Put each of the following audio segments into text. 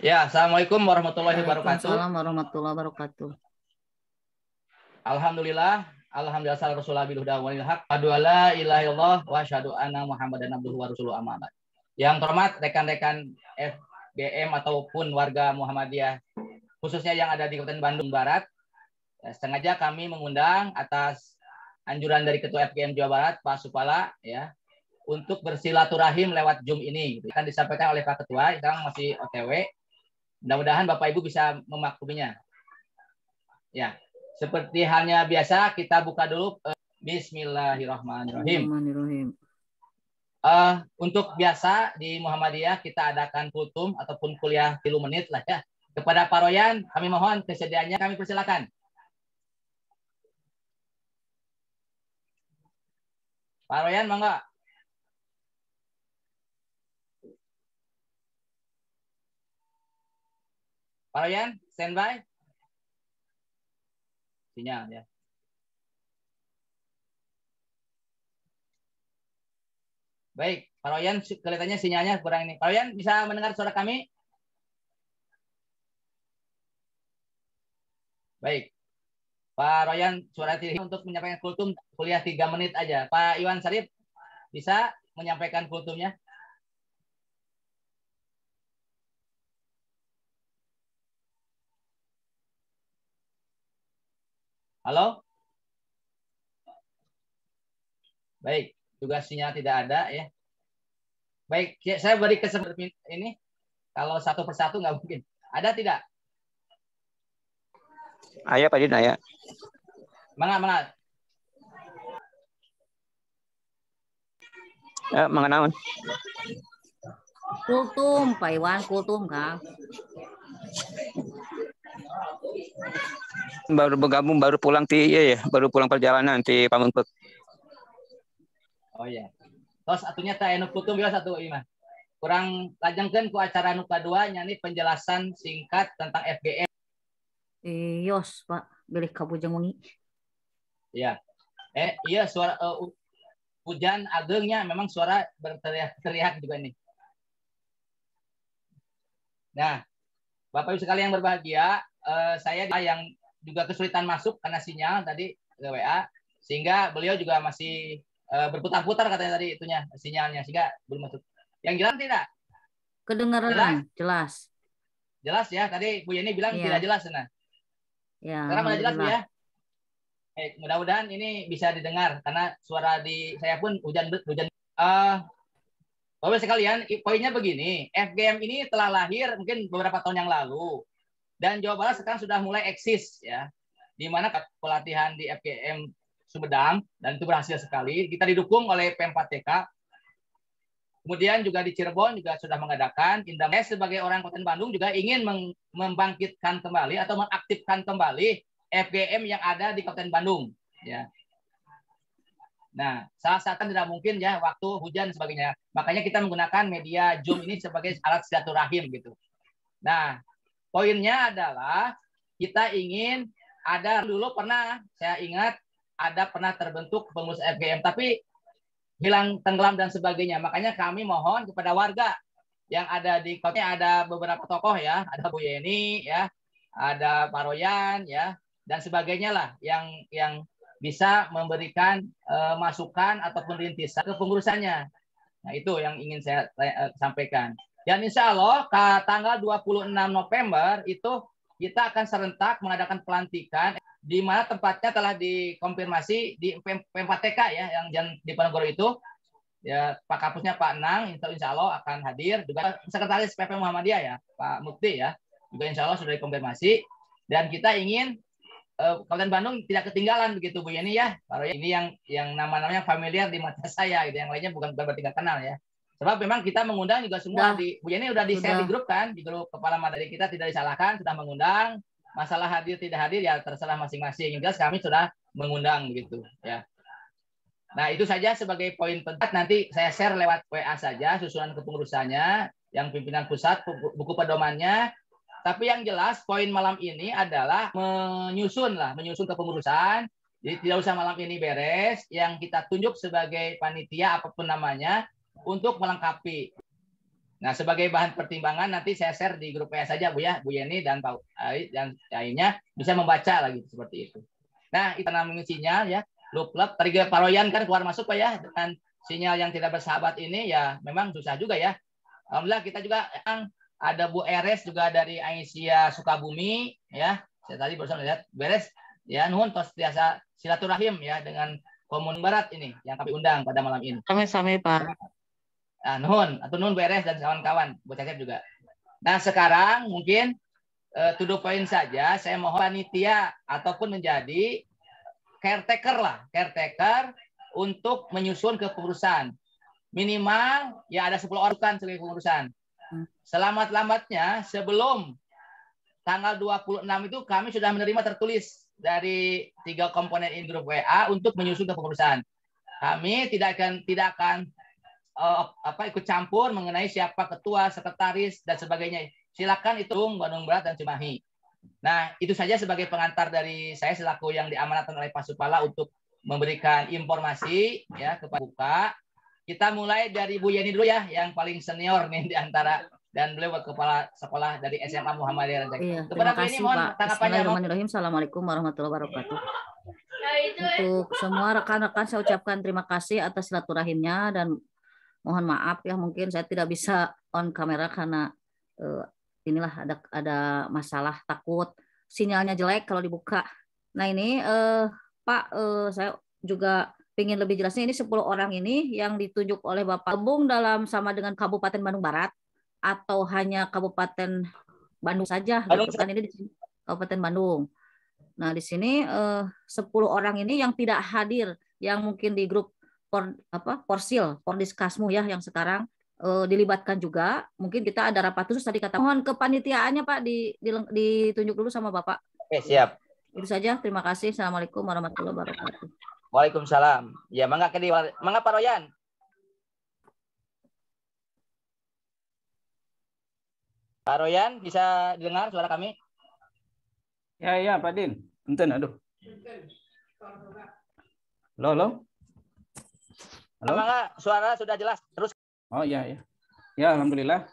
Ya, Assalamualaikum warahmatullahi wabarakatuh. Waalaikumsalam warahmatullahi wabarakatuh. Alhamdulillah, alhamdulillah sallallahu rasulullah bil huda wal haq. Asyhadu alla ilaha illallah wa asyhadu anna Muhammadan abduhu wa rasuluhu amma ba'd. Yang terhormat rekan-rekan FGM ataupun warga Muhammadiyah, khususnya yang ada di Kabupaten Bandung Barat. Ya, sengaja kami mengundang atas anjuran dari Ketua FGM Jawa Barat, Pak Supala, ya, untuk bersilaturahim lewat Zoom ini. Akan disampaikan oleh Pak Ketua, sekarang masih OTW. Mudah-mudahan Bapak Ibu bisa memakluminya. Ya, seperti halnya biasa kita buka dulu. Bismillahirrahmanirrahim. Untuk biasa di Muhammadiyah kita adakan kultum ataupun kuliah 3 menit lah ya. Kepada Pak Royan kami mohon kesediaannya, kami persilakan. Pak Royan monggo. Pak Royan, standby. Sinyal ya. Baik, Pak Royan kelihatannya sinyalnya kurang ini. Pak Royan bisa mendengar suara kami? Baik. Pak Royan suara untuk menyampaikan kultum kuliah 3 menit aja. Pak Iwan Sarif bisa menyampaikan kultumnya? Halo? Baik, tugasnya tidak ada ya. Baik, saya beri kesempatan ini. Kalau satu persatu nggak mungkin. Ada tidak? Ayah Pak Din, ayah. Mangga. Mengenal. Kultum, Pak Iwan, kultum, Kang. Baru bergabung, baru pulang baru pulang perjalanan di Pamumpek. Oh iya. Terus atunya teh anu kultum biasa satu ieu mah. Kurang lajengkeun ku acara nu kadua nyanyi penjelasan singkat tentang FGM. Yos, Pak, bilih kabujeng wengi. Iya. Iya suara hujan agengnya memang suara berteriak-teriak juga nih. Nah, Bapak Ibu sekalian yang berbahagia, saya yang juga kesulitan masuk karena sinyal tadi ke WA, sehingga beliau juga masih berputar-putar katanya tadi itunya sinyalnya sehingga belum masuk. Yang jelas tidak? Kedengaran jelas. Jelas ya. Tadi Bu Yeni bilang tidak jelas nah. Ya, sekarang mana jelas Bu ya? Mudah-mudahan ini bisa didengar karena suara di saya pun hujan. Bapak sekalian, poinnya begini, FGM ini telah lahir mungkin beberapa tahun yang lalu dan Jawa Barat sekarang sudah mulai eksis ya, di mana pelatihan di FGM Sumedang dan itu berhasil sekali. Kita didukung oleh P4TK. Kemudian juga di Cirebon juga sudah mengadakan. Saya sebagai orang Kabupaten Bandung juga ingin membangkitkan kembali atau mengaktifkan kembali FGM yang ada di Kabupaten Bandung. Ya. Nah, salah satu tidak mungkin ya waktu hujan dan sebagainya. Makanya kita menggunakan media Zoom ini sebagai alat silaturahim gitu. Nah, poinnya adalah kita ingin ada dulu pernah saya ingat ada pernah terbentuk pengurus FGM tapi hilang tenggelam dan sebagainya. Makanya kami mohon kepada warga yang ada di kotanya ada beberapa tokoh ya, ada Bu Yeni ya, ada Pak Royan ya dan sebagainya lah yang bisa memberikan masukan ataupun rintisan ke pengurusannya. Nah, itu yang ingin saya sampaikan. Dan insya Allah tanggal 26 November itu kita akan serentak mengadakan pelantikan di mana tempatnya telah dikonfirmasi di P4TK ya yang di Ponorogo itu. Ya, Pak Kapusnya Pak Nang insya Allah akan hadir. Juga Sekretaris PP Muhammadiyah ya, Pak Mukti ya. Juga insya Allah sudah dikonfirmasi. Dan kita ingin Kabupaten Bandung tidak ketinggalan begitu Bu Yeni ya. Ini yang nama-namanya familiar di mata saya gitu. Yang lainnya bukan berarti nggak kenal ya. Sebab memang kita mengundang juga semua Bu Yeni udah di-share di grup kan, di grup kepala materi kita tidak disalahkan, sudah mengundang. Masalah hadir tidak hadir ya terserah masing-masing. Yang jelas kami sudah mengundang begitu ya. Nah, itu saja sebagai poin penting. Nanti saya share lewat WA saja susunan kepengurusannya, yang pimpinan pusat, buku pedomannya. Tapi yang jelas poin malam ini adalah menyusun kepengurusan. Jadi tidak usah malam ini beres, yang kita tunjuk sebagai panitia apapun namanya untuk melengkapi. Nah, sebagai bahan pertimbangan nanti saya share di grup WA saja Bu ya, Bu Yeni dan Pak Ari dan lainnya bisa membaca lagi seperti itu. Nah, itu namanya sinyal ya. Loop tadi Pak Royan kan keluar masuk Pak ya, dengan sinyal yang tidak bersahabat ini ya memang susah juga ya. Alhamdulillah kita juga yang ada Bu Eres juga dari Aisyah Sukabumi ya. Saya tadi barusan lihat beres ya, nuhun tos biasa silaturahim ya dengan Komun Barat ini yang kami undang pada malam ini. Same-same, Pak. Nah, nuhun atau nuhun beres dan kawan-kawan, Bu Cecep juga. Nah, sekarang mungkin to the point saja, saya mohon panitia ataupun menjadi caretaker untuk menyusun kepengurusan. Minimal ya ada 10 orang kan sebagai kepengurusan. Selamat-lambatnya sebelum tanggal 26 itu kami sudah menerima tertulis dari 3 komponen in grup WA untuk menyusun kepengurusan. Kami tidak akan ikut campur mengenai siapa ketua, sekretaris dan sebagainya. Silakan itu Bandung Barat dan Cimahi. Nah, itu saja sebagai pengantar dari saya selaku yang diamanatkan oleh Pak Supala untuk memberikan informasi ya kepada buka. Kita mulai dari Bu Yeni dulu ya, yang paling senior nih di antara dan beliau kepala sekolah dari SMA Muhammadiyah Rancak. Iya, Kepada terima Bu Yeni kasih mohon Pak. tanggapannya. Bismillahirrahmanirrahim. Assalamualaikum warahmatullahi wabarakatuh. Untuk semua rekan-rekan saya ucapkan terima kasih atas silaturahimnya dan mohon maaf ya mungkin saya tidak bisa on kamera karena inilah ada masalah takut sinyalnya jelek kalau dibuka. Nah ini Pak saya juga ingin lebih jelasnya ini 10 orang ini yang ditunjuk oleh Bapak gabung dalam sama dengan Kabupaten Bandung Barat atau hanya Kabupaten Bandung saja gitu kan ini di sini Kabupaten Bandung. Nah di sini 10 orang ini yang tidak hadir yang mungkin di grup Pordiskasmu ya yang sekarang dilibatkan juga. Mungkin kita ada rapat khusus tadi kata mohon kepanitiaannya Pak ditunjuk dulu sama Bapak. Oke, siap. Itu saja. Terima kasih. Assalamualaikum warahmatullahi wabarakatuh. Waalaikumsalam. Ya, mangga Pak Royan. Pak Royan bisa dengar suara kami? Ya Pak Din. Enten aduh. Halo. Halo. Mangga suara sudah jelas. Terus. Oh ya. Ya alhamdulillah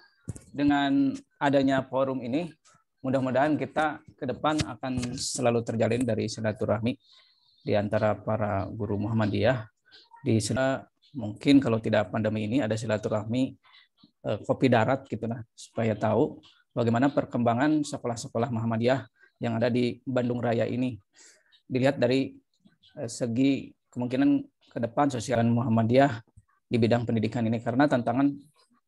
dengan adanya forum ini mudah-mudahan kita ke depan akan selalu terjalin dari silaturahmi di antara para guru Muhammadiyah di sana. Mungkin kalau tidak pandemi ini ada silaturahmi kopi darat gitu nah supaya tahu bagaimana perkembangan sekolah-sekolah Muhammadiyah yang ada di Bandung Raya ini. Dilihat dari segi kemungkinan ke depan sosial Muhammadiyah di bidang pendidikan ini karena tantangan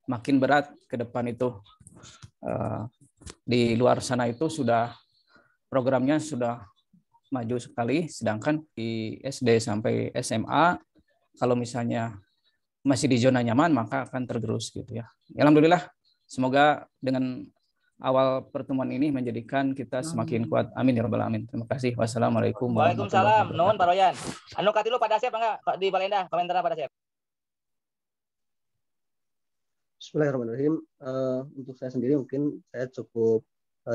makin berat ke depan itu. Di luar sana itu sudah programnya sudah maju sekali, sedangkan di SD sampai SMA kalau misalnya masih di zona nyaman maka akan tergerus gitu ya. Alhamdulillah semoga dengan awal pertemuan ini menjadikan kita semakin kuat. Amin ya rabbal alamin. Terima kasih. Wassalamualaikum warahmatullahi Waalaikumsalam. wabarakatuh. Nuhun Pak Royan. Anu katilu pada siap enggak di Balenda komentar pada siap. Bismillahirrahmanirrahim. Untuk saya sendiri mungkin saya cukup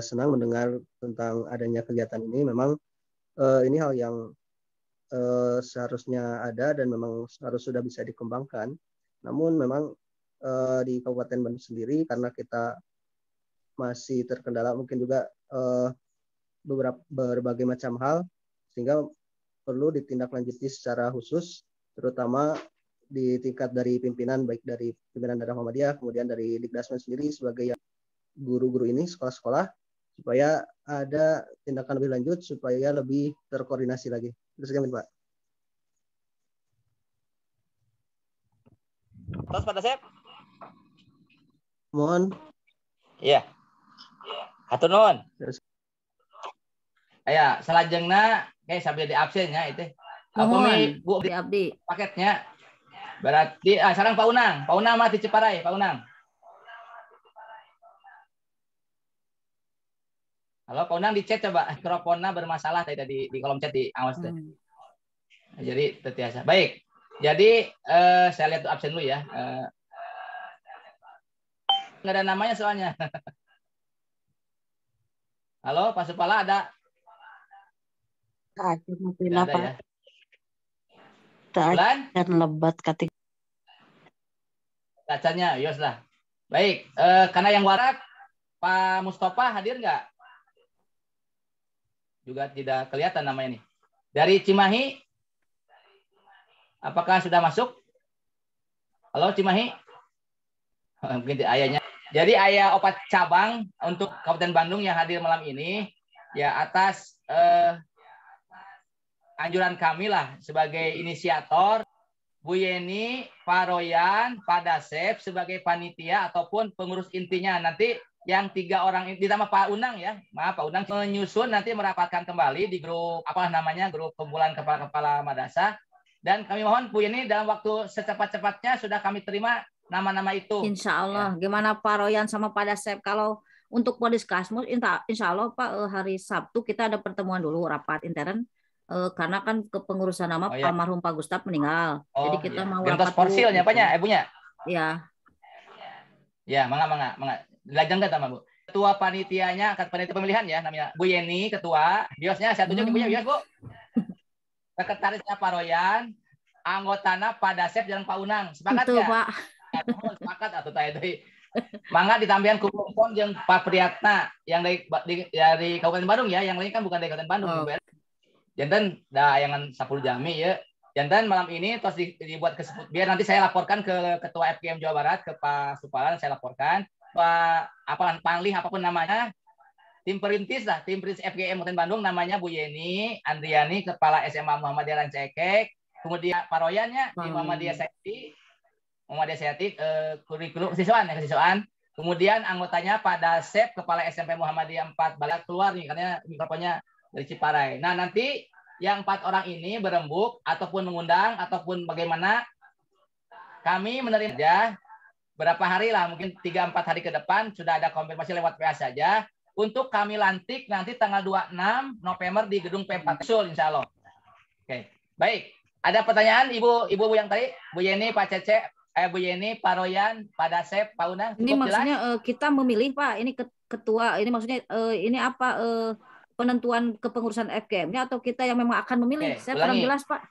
senang mendengar tentang adanya kegiatan ini. Memang ini hal yang seharusnya ada dan memang harus sudah bisa dikembangkan. Namun memang di Kabupaten Bandung sendiri karena kita masih terkendala mungkin juga berbagai macam hal sehingga perlu ditindaklanjuti secara khusus terutama di tingkat dari pimpinan baik dari pimpinan daerah Muhammadiyah kemudian dari Dikdasmen sendiri sebagai guru-guru ini sekolah-sekolah supaya ada tindakan lebih lanjut supaya lebih terkoordinasi lagi. Itu saja Pak. Terus pada siap? Mohon. Iya. Hatur nuhun. Aya, salajengna kayak sambil di absennya itu. Mohon Bu di abdi paketnya. Berarti sekarang Pak Unang. Pak Unang mah di Ciparai, Pak Unang. Halo, Pak Unang di chat coba mikrofonnya bermasalah tadi di kolom chat di awas tuh. Jadi terbiasa. Baik. Jadi saya lihat tuh absen dulu ya. Nggak ada namanya soalnya. Halo, Pak Supala ada? Tak Nggak ada ya. tak Bulan? dan lebat katik. Kacanya, yos lah. Baik, karena yang warak Pak Mustafa hadir nggak? Juga tidak kelihatan namanya nih. Dari Cimahi, apakah sudah masuk? Halo Cimahi? Mungkin ayahnya. Jadi ayah opat cabang untuk Kabupaten Bandung yang hadir malam ini, ya atas anjuran kami lah sebagai inisiator, Bu Yeni, Pak Royan, Pak Dasep sebagai panitia ataupun pengurus intinya. Nanti yang 3 orang ditambah Pak Unang ya, maaf Pak Unang menyusun nanti merapatkan kembali di grup grup kumpulan kepala-kepala madrasah. Dan kami mohon Bu Yeni dalam waktu secepat-cepatnya sudah kami terima nama-nama itu. Insya Allah. Ya. Gimana Pak Royan sama Pak Dasep? Kalau untuk Podis Kasmus, insya Allah Pak hari Sabtu kita ada pertemuan dulu rapat intern. Karena kan kepengurusan nama ya. almarhum Pak Gustaf meninggal. Jadi kita mau rapat porsilnya Paknya, Ibunya. Ya. Ya, mangga. Lajang enggak sama Bu. Ketua panitianya, panitia pemilihan ya namanya Bu Yeni, ketua. Biosnya saya tunjuk Ibunya bios, Bu. Sekretarisnya Pak Royan, anggotanya Pak Dasep dan Pak Unang. Sepakat ya? Pak. Sepakat atau tadi. Mangga ditambahan kumpul yang Pak Priyatna yang dari Kabupaten Bandung ya, yang lain kan bukan dari Kabupaten Bandung. Oh. Jantan dayangan 10 jami ya. Jantan malam ini terus dibuat kesebut biar nanti saya laporkan ke Ketua FGM Jawa Barat, ke Pak Supalan, saya laporkan Pak Panlih apapun namanya, tim perintis FGM Kabupaten Bandung namanya Bu Yeni Andriani, Kepala SMA Muhammadiyah Rancakek, kemudian Pak Royannya di Muhammadiyah Sayati, kurikulum kesiswaan. Kemudian anggotanya Pak Dasep, Kepala SMP Muhammadiyah 4 Balat keluar nih karena mikrofonnya dari Ciparai. Nah, nanti yang 4 orang ini berembuk ataupun mengundang ataupun bagaimana kami menerima aja berapa hari lah, mungkin 3-4 hari ke depan sudah ada konfirmasi lewat PA saja untuk kami lantik nanti tanggal 26 November di gedung P4 Sul insya Allah. Oke. Baik. Ada pertanyaan Ibu yang tadi, Bu Yeni, Pak Cece, Bu Yeni, Pak Royan, Pak Dasep, Pak Unang. Ini maksudnya kita memilih Pak, ini ketua, ini maksudnya ini apa penentuan kepengurusan FGM-nya atau kita yang memang akan memilih? Oke, saya kurang jelas, Pak.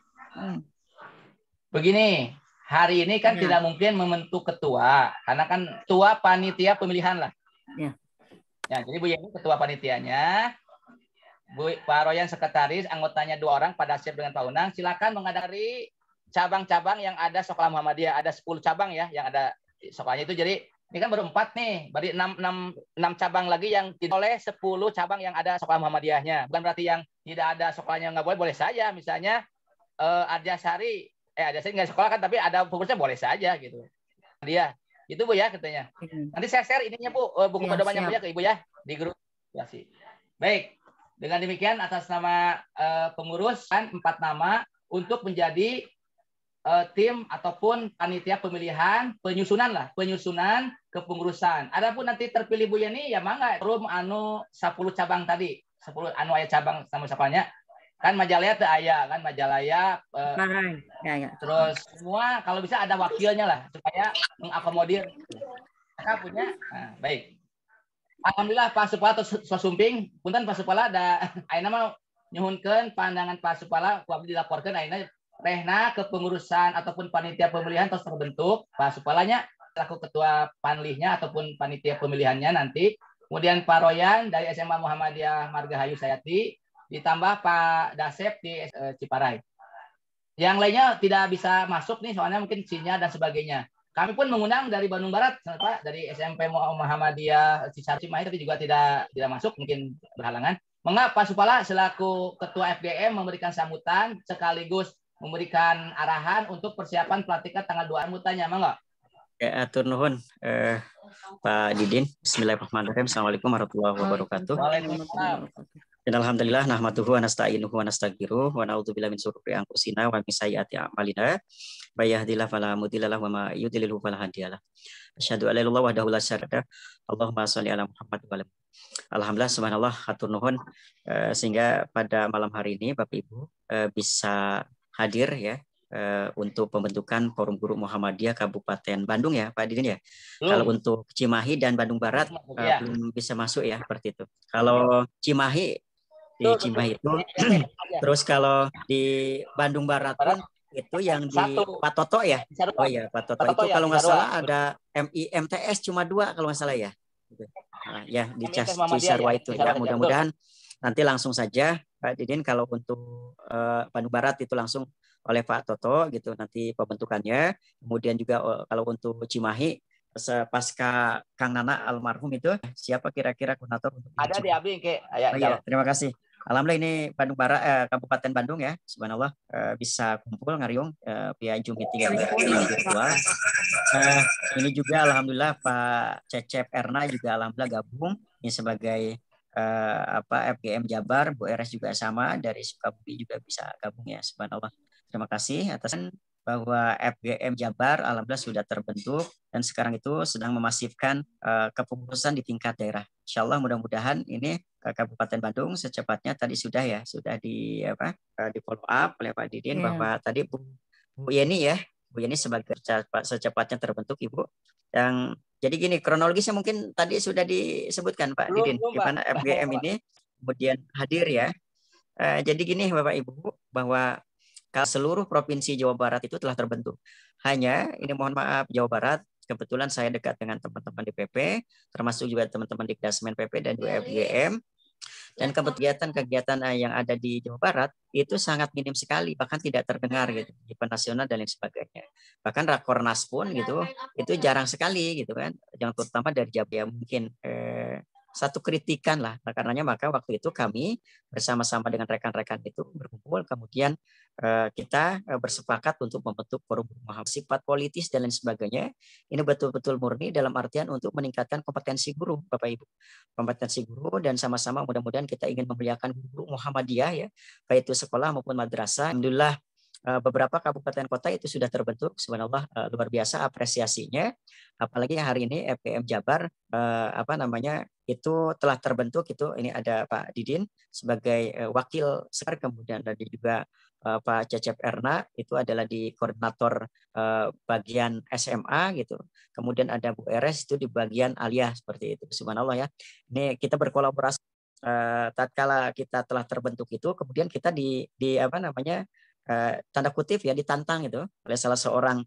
Begini, hari ini kan tidak mungkin membentuk ketua, karena kan ketua panitia pemilihan lah. Ya. Ya, jadi Bu Yeni ketua panitianya, Pak Royan sekretaris, anggotanya 2 orang, Pak Dasep dengan Pak Unang. Silakan menghadiri cabang-cabang yang ada Sekolah Muhammadiyah, ada 10 cabang ya, yang ada sekolahnya itu. Jadi ini kan baru 4 nih, berarti 6 cabang lagi yang oleh 10 cabang yang ada sekolah Muhammadiyahnya. Bukan berarti yang tidak ada sekolahnya nggak boleh saja. Misalnya Arjasari nggak sekolah kan, tapi ada pengurusnya boleh saja gitu. Dia, itu Bu ya katanya. Nanti saya share ininya Bu, buku pedomannya Bu ya ke Ibu ya di grup. Ya, sih. Baik, dengan demikian atas nama pengurus 4 nama untuk menjadi tim ataupun panitia pemilihan penyusunan kepengurusan. Adapun nanti terpilih Bu Yeni ya mangga rum 10 cabang tadi, 10 aya cabang sama sapanya. Kan Majalaya teh aya kan Majalaya ya. Terus semua kalau bisa ada wakilnya lah supaya mengakomodir. Maka punya. Nah, baik. Alhamdulillah Pak Supala atau Sumping, punten Pak Supala ada ayeuna mah nyuhunkeun pandangan Pak Supala ku abdi dilaporkeun ayeuna rehna kepengurusan ataupun panitia pemilihan terus terbentuk Pak Supalanya selaku ketua panlihnya ataupun panitia pemilihannya nanti. Kemudian Pak Royan dari SMA Muhammadiyah Margahayu Sayati, ditambah Pak Dasep di Ciparai. Yang lainnya tidak bisa masuk nih soalnya mungkin Cina dan sebagainya. Kami pun mengundang dari Bandung Barat, Pak, dari SMP Muhammadiyah Cimahi tapi juga tidak masuk, mungkin berhalangan. Mengapa Pak Supala selaku ketua FGM memberikan sambutan sekaligus memberikan arahan untuk persiapan pelantikan tanggal 2 anggotanya, mangga. Ya, atur nuhun Pak Didin. Bismillahirrahmanirrahim. Assalamualaikum warahmatullahi wabarakatuh. Waalaikumsalam. Alhamdulillah nahmaduhu wa nasta'inuhu wa nastaghfiruh wa na'udzubillahi min syururi anfusina wa min sayyiati a'malina. May yahdihillahu fala mudilla lahu wa may yudlil fala hadiya lahu. Asyhadu an la ilaha illallah wahdahu la syarika lahu. Allahumma shalli ala Muhammad wa ala. Alhamdulillah subhanallah hatur nuhun sehingga pada malam hari ini Bapak Ibu bisa hadir ya untuk pembentukan Forum Guru Muhammadiyah Kabupaten Bandung ya Pak Didin ya. Kalau untuk Cimahi dan Bandung Barat belum bisa masuk ya seperti itu. Kalau Cimahi itu terus kalau di Bandung Barat pun Itu yang di Satu. Pak Toto ya? Bisa Oh doang. iya, Pak Toto Pak Toto itu ya, kalau bisa nggak salah doang. ada MIMTS cuma 2 kalau nggak salah ya. Nah, ya di MIMTS Muhammadiyah Cisarua ya, itu Cisarua ya. aja, Mudah-mudahan nanti langsung saja Pak Didin kalau untuk Bandung Barat itu langsung oleh Pak Toto gitu nanti pembentukannya. Kemudian juga kalau untuk Cimahi pasca Kang Nana almarhum itu siapa kira-kira koordinator untuk ada di Cimahi? Abdi ke ya, Oh iya, terima kasih. Alhamdulillah ini Bandung Barat, Kabupaten Bandung ya, subhanallah bisa kumpul ngariung via Zoom meeting ya, virtual. Ini juga alhamdulillah Pak Cecep Erna juga alhamdulillah gabung ini sebagai FGM Jabar, Bu Eres juga sama dari Sukabumi juga bisa gabung ya, subhanallah. Terima kasih atas bahwa FGM Jabar alhamdulillah sudah terbentuk dan sekarang itu sedang memasifkan kepengurusan di tingkat daerah. Insya Allah mudah-mudahan ini Kabupaten Bandung secepatnya tadi sudah di follow up oleh Pak Didin bahwa tadi Bu Yeni ya, Bu Yeni sebagai secepatnya terbentuk Ibu. Yang jadi gini kronologisnya mungkin tadi sudah disebutkan Pak Didin gimana FGM ini kemudian hadir ya. Jadi gini Bapak Ibu bahwa seluruh provinsi Jawa Barat itu telah terbentuk. Hanya ini mohon maaf Jawa Barat kebetulan saya dekat dengan teman-teman di PP, termasuk juga teman-teman di Dasmen PP dan juga FGM. Dan kegiatan-kegiatan yang ada di Jawa Barat itu sangat minim sekali, bahkan tidak terdengar gitu di event nasional dan lain sebagainya. Bahkan Rakornas pun gitu, itu jarang sekali gitu kan, yang terutama dari Jawa ya mungkin satu kritikan lah. Nah, karenanya maka waktu itu kami bersama-sama dengan rekan-rekan itu berkumpul, kemudian kita bersepakat untuk membentuk forum Muhammadiyah sifat politis dan lain sebagainya. Ini betul-betul murni dalam artian untuk meningkatkan kompetensi guru, Bapak Ibu. Kompetensi guru dan sama-sama mudah-mudahan kita ingin memuliakan guru Muhammadiyah ya, baik itu sekolah maupun madrasah. Alhamdulillah beberapa kabupaten kota itu sudah terbentuk, subhanallah luar biasa apresiasinya. Apalagi hari ini FGM Jabar itu telah terbentuk itu ini ada Pak Didin sebagai wakil sekar, kemudian ada juga Pak Cecep Erna itu adalah di koordinator bagian SMA gitu. Kemudian ada Bu Eres itu di bagian aliyah seperti itu. Subhanallah ya. Ini kita berkolaborasi tatkala kita telah terbentuk itu kemudian kita di tanda kutip ya ditantang itu oleh salah seorang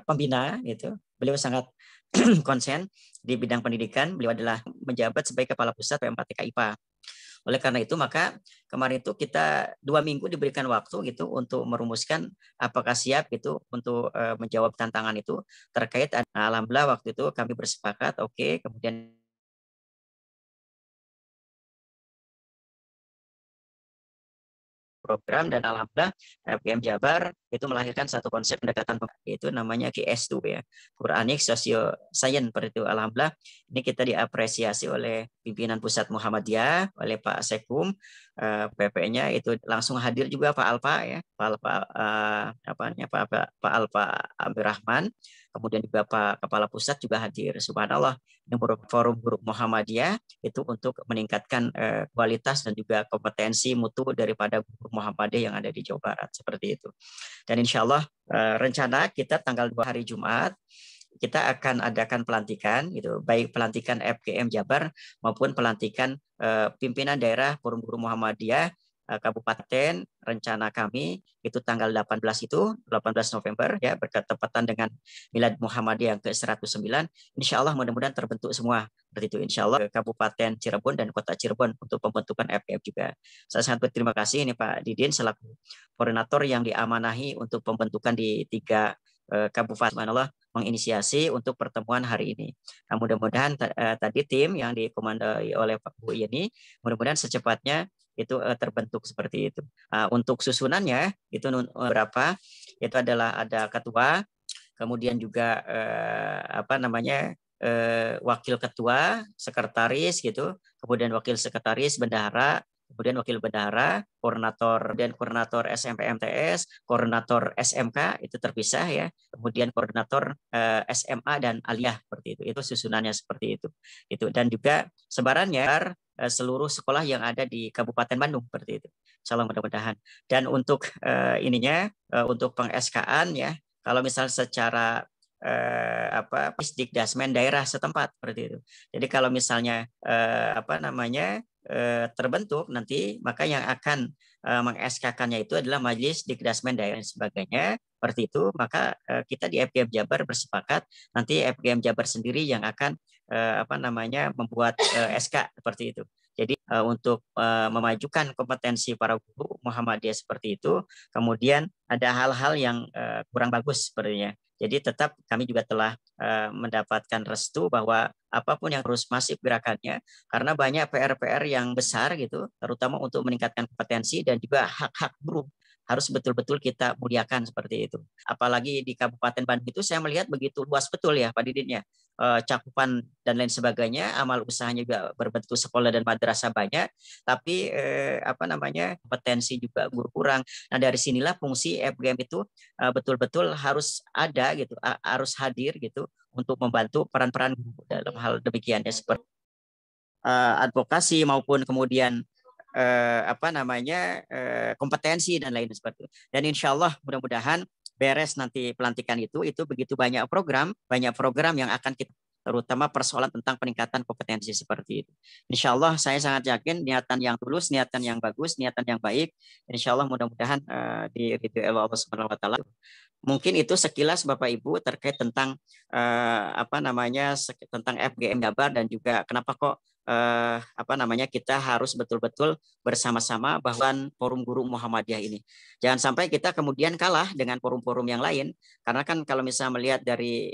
pembina gitu. Beliau sangat konsen di bidang pendidikan. Beliau adalah menjabat sebagai kepala pusat PMK IPA. Oleh karena itu maka kemarin itu kita 2 minggu diberikan waktu gitu untuk merumuskan apakah siap gitu untuk menjawab tantangan itu terkait. Alhamdulillah waktu itu kami bersepakat oke, kemudian program dan alhamdulillah FGM Jabar itu melahirkan satu konsep pendekatan itu namanya QS2 ya, Quranic Socio Science seperti itu. Alhamdulillah ini kita diapresiasi oleh pimpinan pusat Muhammadiyah, oleh Pak Sekum, PP-nya itu langsung hadir juga Pak Alfa ya, Pak Alfa Abdurrahman, kemudian juga Pak Kepala Pusat juga hadir. Subhanallah, ini forum guru Muhammadiyah itu untuk meningkatkan kualitas dan juga kompetensi mutu daripada guru Muhammadiyah yang ada di Jawa Barat seperti itu. Dan insya Allah rencana kita tanggal 2 hari Jumat kita akan adakan pelantikan gitu, baik pelantikan FGM Jabar maupun pelantikan pimpinan daerah forum guru Muhammadiyah kabupaten. Rencana kami itu tanggal 18 November ya, bertepatan dengan Milad Muhammadiyah yang ke-109. Insya Allah mudah-mudahan terbentuk semua seperti itu. Insya Allah Kabupaten Cirebon dan Kota Cirebon untuk pembentukan FGM juga. Saya sangat berterima kasih ini Pak Didin selaku koordinator yang diamanahi untuk pembentukan di 3 kabupaten Allah menginisiasi untuk pertemuan hari ini. Nah, mudah-mudahan tadi tim yang dikomandoi oleh Pak Bu Yeni mudah-mudahan secepatnya itu terbentuk seperti itu. Untuk susunannya itu berapa? Itu adalah ada ketua, kemudian juga wakil ketua, sekretaris gitu, kemudian wakil sekretaris, bendahara, kemudian wakil bendahara, koordinator dan koordinator SMP MTS, koordinator SMK itu terpisah ya, kemudian koordinator SMA dan aliyah seperti itu. Itu susunannya seperti itu. Dan juga sebarannya seluruh sekolah yang ada di Kabupaten Bandung seperti itu. Insyaallah mudah-mudahan. Dan untuk untuk peng-SK-an ya, kalau misal secara Dikdasmen daerah setempat seperti itu. Jadi kalau misalnya terbentuk nanti, maka yang akan meng-SK-kannya itu adalah Majelis Dikdasmen Daerah dan sebagainya, seperti itu. Maka kita di FGM Jabar bersepakat nanti FGM Jabar sendiri yang akan membuat SK seperti itu. Jadi untuk memajukan kompetensi para guru Muhammadiyah seperti itu, kemudian ada hal-hal yang kurang bagus sepertinya. Jadi tetap kami juga telah mendapatkan restu bahwa apapun yang harus masif gerakannya, karena banyak PR-PR yang besar gitu, terutama untuk meningkatkan kompetensi dan juga hak-hak guru harus betul-betul kita muliakan seperti itu. Apalagi di Kabupaten Bandung itu saya melihat begitu luas betul ya Pak Didin ya, cakupan dan lain sebagainya, amal usahanya juga berbentuk sekolah dan madrasah banyak, tapi kompetensi juga guru kurang. Nah dari sinilah fungsi FGM itu betul-betul harus ada gitu, harus hadir gitu untuk membantu peran-peran guru dalam hal demikiannya, seperti advokasi maupun kemudian kompetensi dan lain seperti itu. Dan insya Allah mudah-mudahan beres nanti pelantikan itu begitu banyak program yang akan kita, terutama persoalan tentang peningkatan kompetensi seperti itu. Insya Allah saya sangat yakin niatan yang tulus, niatan yang bagus, niatan yang baik, insya Allah mudah-mudahan diridhoi Allah Subhanahu Wa Taala. Mungkin itu sekilas Bapak Ibu terkait tentang tentang FGM Jabar dan juga kenapa kok kita harus betul-betul bersama-sama bahwa forum guru Muhammadiyah ini. Jangan sampai kita kemudian kalah dengan forum-forum yang lain, karena kan kalau misalnya melihat dari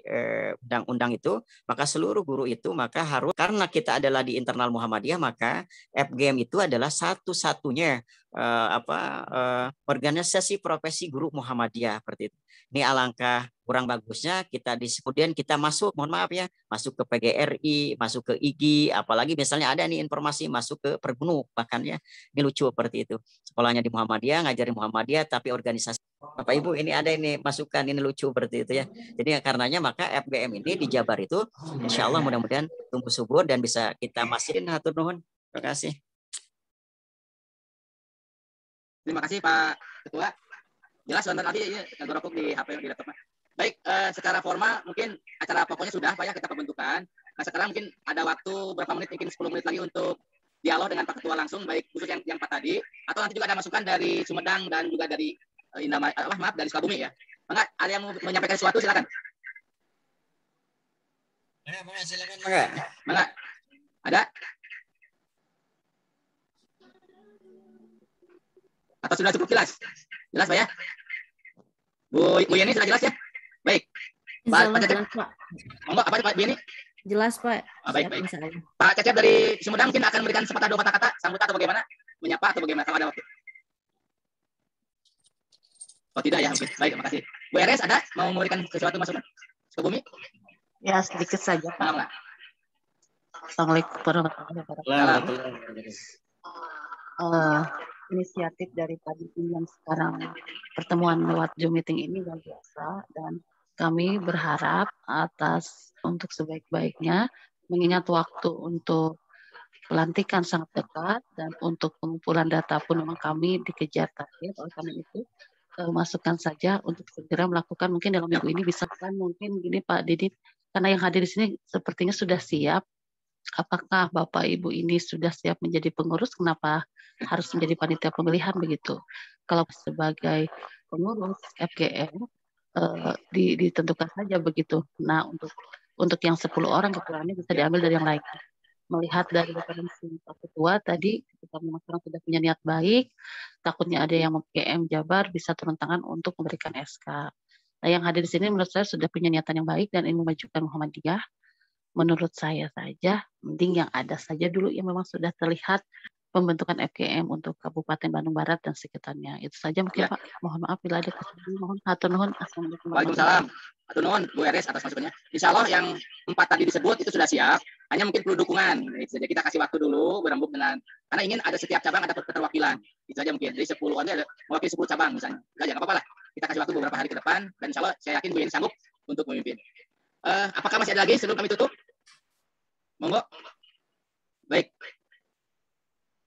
undang-undang itu, maka seluruh guru itu maka harus, karena kita adalah di internal Muhammadiyah, maka FGM itu adalah satu-satunya organisasi profesi guru Muhammadiyah seperti itu. Ini alangkah kurang bagusnya kemudian kita masuk, mohon maaf ya, masuk ke PGRI, masuk ke IGI, apalagi misalnya ada nih informasi masuk ke Pergunu, bahkan ya ini lucu seperti itu. Sekolahnya di Muhammadiyah, ngajarin Muhammadiyah, tapi organisasi. Bapak Ibu ini ada ini masukan, ini lucu seperti itu ya. Jadi karenanya maka FGM ini di Jabar itu insya Allah mudah-mudahan tumbuh subur dan bisa kita masihin. Hatur nuhun. Terima kasih. Terima kasih Pak Ketua. Jelas sebentar lagi ini ngerokok di HP di laptopnya. Baik, secara formal mungkin acara pokoknya sudah Pak ya, kita pembentukan. Nah sekarang mungkin ada waktu berapa menit, mungkin 10 menit lagi untuk dialog dengan Pak Ketua langsung, baik khusus yang 4 tadi, atau nanti juga ada masukan dari Sumedang dan juga dari dari Sukabumi ya. Mangga, ada yang mau menyampaikan sesuatu silakan. Silakan Mangga. Ada? Atau sudah cukup jelas? Jelas Pak ya? Bu Yeni sudah jelas ya? Baik. Pak Cecep. Monggo apa Pak Yeni? Jelas Pak. Baik. Pak Cecep dari Sumedang mungkin akan memberikan sepatah dua kata-kata sambutan atau bagaimana? Menyapa atau bagaimana kalau ada waktu? Oh tidak ya, oke. Baik, terima kasih. Bu Eres ada mau memberikan sesuatu masukan? Sukabumi? Ya sedikit saja Pak. Nah, Assalamualaikum warahmatullahi wabarakatuh. Inisiatif dari tadi yang sekarang pertemuan lewat Zoom meeting ini luar biasa, dan kami berharap untuk sebaik-baiknya, mengingat waktu untuk pelantikan sangat dekat dan untuk pengumpulan data pun memang kami dikejar target. Oleh karena itu masukkan saja untuk segera melakukan, mungkin dalam minggu ini bisa kan, mungkin gini Pak Didit, karena yang hadir di sini sepertinya sudah siap. Apakah Bapak Ibu ini sudah siap menjadi pengurus? Kenapa harus menjadi panitia pemilihan begitu? Kalau sebagai pengurus FGM ditentukan saja begitu. Nah untuk yang 10 orang kekurangannya bisa diambil dari yang lain. Melihat dari referensi Pak Ketua tadi, ketika memang orang sudah punya niat baik, takutnya ada yang FGM Jabar bisa turun tangan untuk memberikan SK. Nah yang hadir di sini menurut saya sudah punya niatan yang baik dan ingin memajukan Muhammadiyah. Menurut saya saja, mending yang ada saja dulu yang memang sudah terlihat pembentukan FGM untuk Kabupaten Bandung Barat dan sekitarnya. Itu saja mungkin ya. Pak. Mohon maaf bila ada kesalahan. Mohon hatur nuhun. Assalamualaikum. Waalaikumsalam. Hatur nuhun Bu Eres atas masukannya. Insya Allah yang 4 tadi disebut itu sudah siap. Hanya mungkin perlu dukungan. Jadi kita kasih waktu dulu berembuk dengan, karena ingin ada setiap cabang ada perwakilan. Itu saja mungkin. Jadi 10 orang ada mewakili 10 cabang misalnya. Enggak apa-apa lah. Kita kasih waktu beberapa hari ke depan dan insya Allah saya yakin Bu Yeni sanggup untuk memimpin. Apakah masih ada lagi sebelum kami tutup? Monggo. Baik.